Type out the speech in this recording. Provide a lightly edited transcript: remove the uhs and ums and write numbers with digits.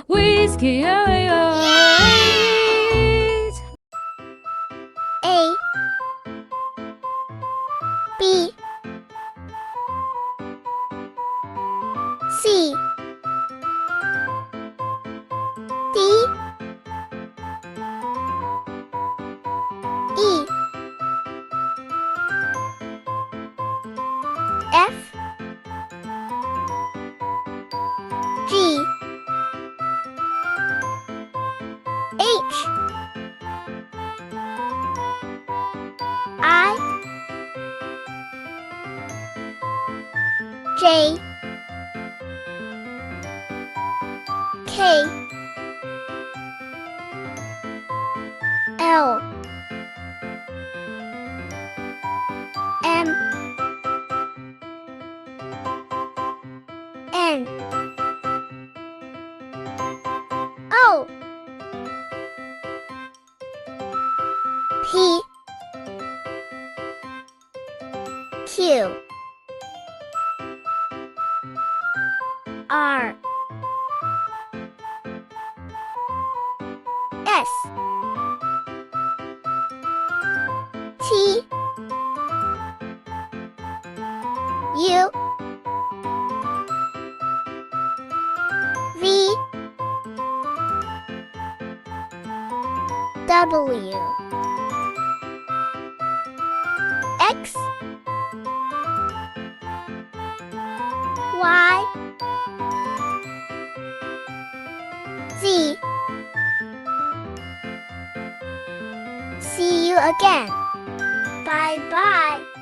whiskey, oh, A B C D E F G H I J K L M N O P Q R S T U V W X Y Z. See you again. Bye bye.